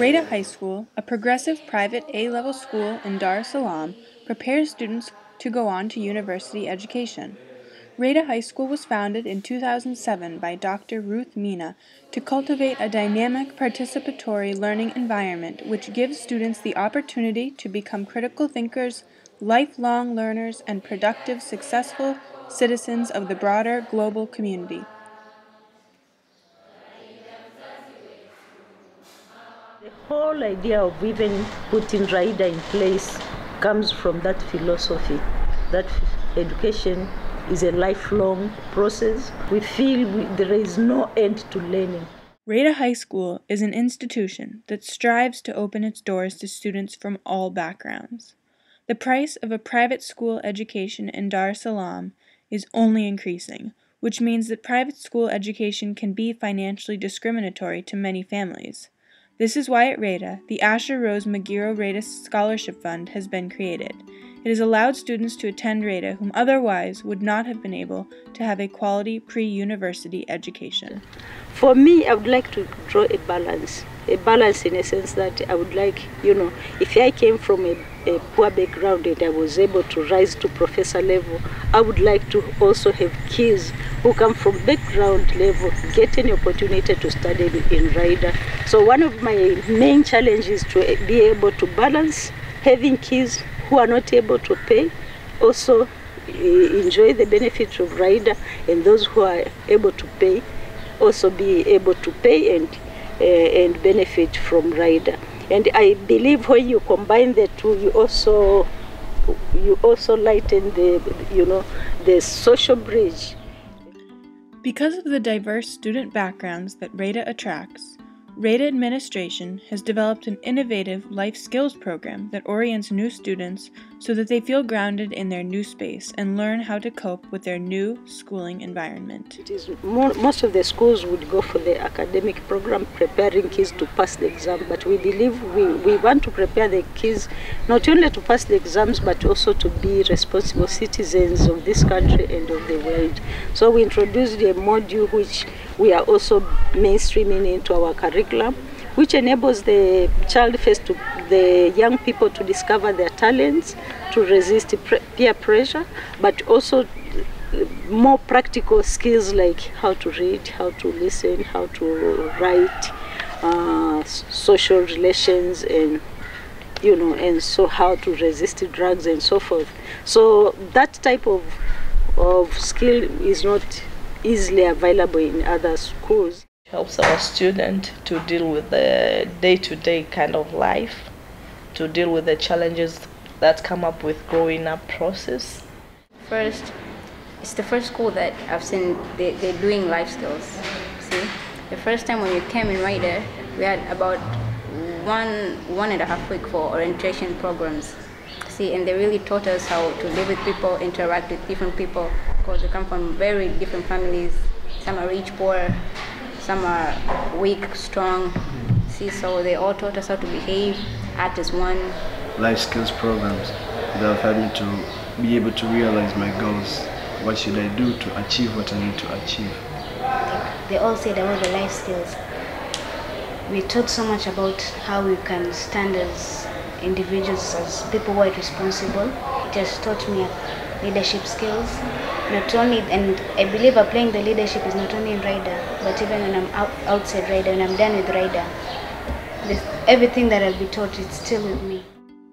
RAIDA High School, a progressive private A-level school in Dar es Salaam, prepares students to go on to university education. RAIDA High School was founded in 2007 by Dr. Ruth Meena to cultivate a dynamic, participatory learning environment which gives students the opportunity to become critical thinkers, lifelong learners, and productive, successful citizens of the broader global community. The whole idea of even putting RAIDA in place comes from that philosophy, that education is a lifelong process. We feel there is no end to learning. RAIDA High School is an institution that strives to open its doors to students from all backgrounds. The price of a private school education in Dar es Salaam is only increasing, which means that private school education can be financially discriminatory to many families. This is why at RAIDA, the Asher Rose Magiro RAIDA Scholarship Fund has been created. It has allowed students to attend RAIDA whom otherwise would not have been able to have a quality pre-university education. For me, I would like to draw a balance in a sense that I would like, if I came from a poor background and I was able to rise to professor level, I would like to also have kids who come from background level get an opportunity to study in RAIDA. So one of my main challenges is to be able to balance having kids who are not able to pay, also enjoy the benefits of RAIDA, and those who are able to pay also be able to pay and benefit from RAIDA. And I believe when you combine the two, you also lighten the social bridge. Because of the diverse student backgrounds that RAIDA attracts, RAIDA administration has developed an innovative life skills program that orients new students so that they feel grounded in their new space and learn how to cope with their new schooling environment. Most of the schools would go for the academic program, preparing kids to pass the exam, but we believe we want to prepare the kids not only to pass the exams but also to be responsible citizens of this country and of the world. So we introduced a module which we are also mainstreaming into our curriculum, which enables the the young people to discover their talents, to resist peer pressure, but also more practical skills like how to read, how to listen, how to write, social relations, and and so how to resist drugs and so forth. So that type of skill is not easily available in other schools. It helps our student to deal with the day-to-day kind of life, to deal with the challenges that come up with growing up process. First, it's the first school that I've seen they're doing life skills. See, the first time when we came in RAIDA, we had about one and a half week for orientation programs. See, and they really taught us how to live with people, interact with different people, because we come from very different families. Some are rich, poor, some are weak, strong. See, so they all taught us how to behave, act as one. Life skills programs that have helped me to be able to realize my goals. What should I do to achieve what I need to achieve? They all said about the life skills. We taught so much about how we can stand as individuals, as people who are responsible. It has taught me leadership skills. Not only, and I believe applying the leadership is not only in RAIDA, but even when I'm outside RAIDA, when I'm done with RAIDA, everything that I'll be taught is still with me.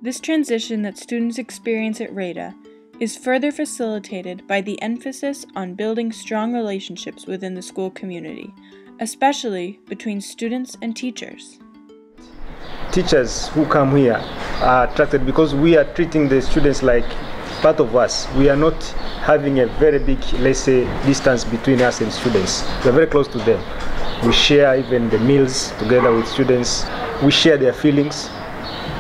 This transition that students experience at RAIDA is further facilitated by the emphasis on building strong relationships within the school community, especially between students and teachers. Teachers who come here are attracted because we are treating the students like part of us. We are not having a very big, let's say, distance between us and students. We are very close to them. We share even the meals together with students. We share their feelings,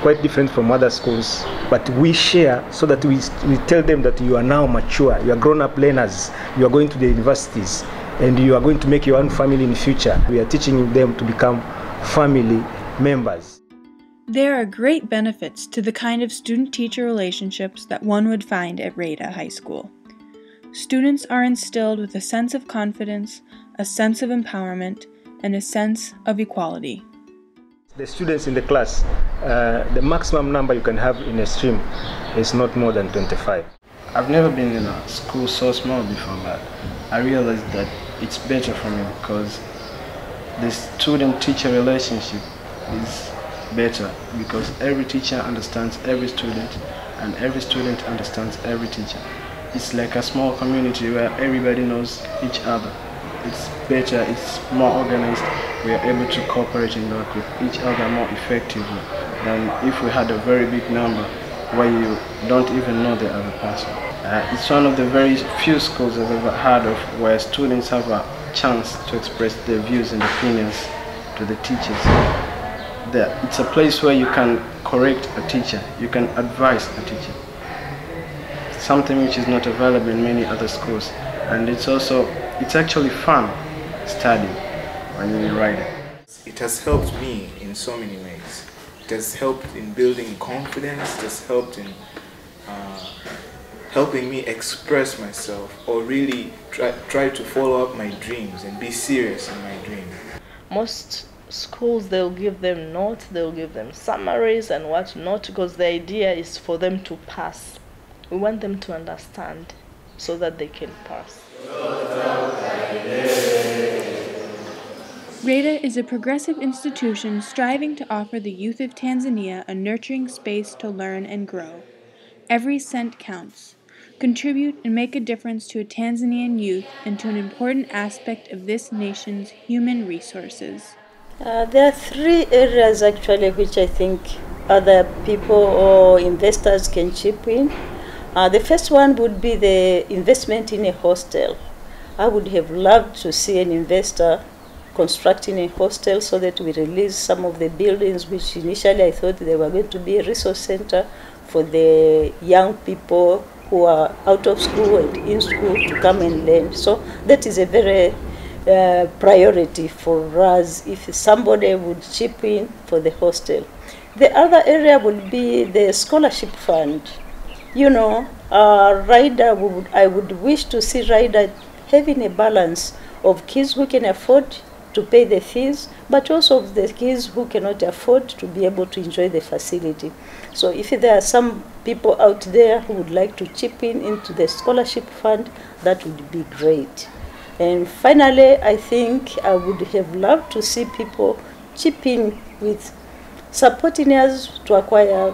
quite different from other schools. But we share so that we tell them that you are now mature, you are grown-up learners, you are going to the universities, and you are going to make your own family in the future. We are teaching them to become family members. There are great benefits to the kind of student-teacher relationships that one would find at RAIDA High School. Students are instilled with a sense of confidence, a sense of empowerment, and a sense of equality. The students in the class, the maximum number you can have in a stream is not more than 25. I've never been in a school so small before, but I realized that it's better for me because the student-teacher relationship is better because every teacher understands every student and every student understands every teacher. It's like a small community where everybody knows each other. It's better, it's more organized. We are able to cooperate and work with each other more effectively than if we had a very big number where you don't even know the other person. It's one of the very few schools I've ever heard of where students have a chance to express their views and opinions to the teachers. It's a place where you can correct a teacher, you can advise a teacher. Something which is not available in many other schools. And it's actually fun studying when you're in RAIDA. It has helped me in so many ways. It has helped in building confidence, it has helped in helping me express myself or really try to follow up my dreams and be serious in my dream. Most schools, they'll give them notes, they'll give them summaries and what not, because the idea is for them to pass. We want them to understand so that they can pass. RAIDA is a progressive institution striving to offer the youth of Tanzania a nurturing space to learn and grow. Every cent counts. Contribute and make a difference to a Tanzanian youth and to an important aspect of this nation's human resources. There are three areas actually which I think other people or investors can chip in. The first one would be the investment in a hostel. I would have loved to see an investor constructing a hostel so that we release some of the buildings which initially I thought they were going to be a resource center for the young people who are out of school and in school to come and learn. So that is a very priority for us if somebody would chip in for the hostel. The other area would be the scholarship fund. You know, RAIDA, I would wish to see RAIDA having a balance of kids who can afford to pay the fees, but also of the kids who cannot afford to be able to enjoy the facility. So if there are some people out there who would like to chip in into the scholarship fund, that would be great. And finally, I think I would have loved to see people chip in with supporting us to acquire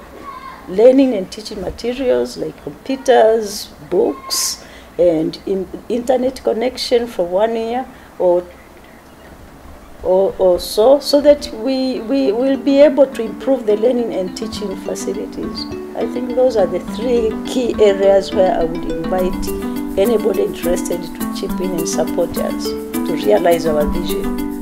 learning and teaching materials like computers, books, and internet connection for 1 year or so that we will be able to improve the learning and teaching facilities. I think those are the three key areas where I would invite anybody interested to chip in and support us to realize our vision.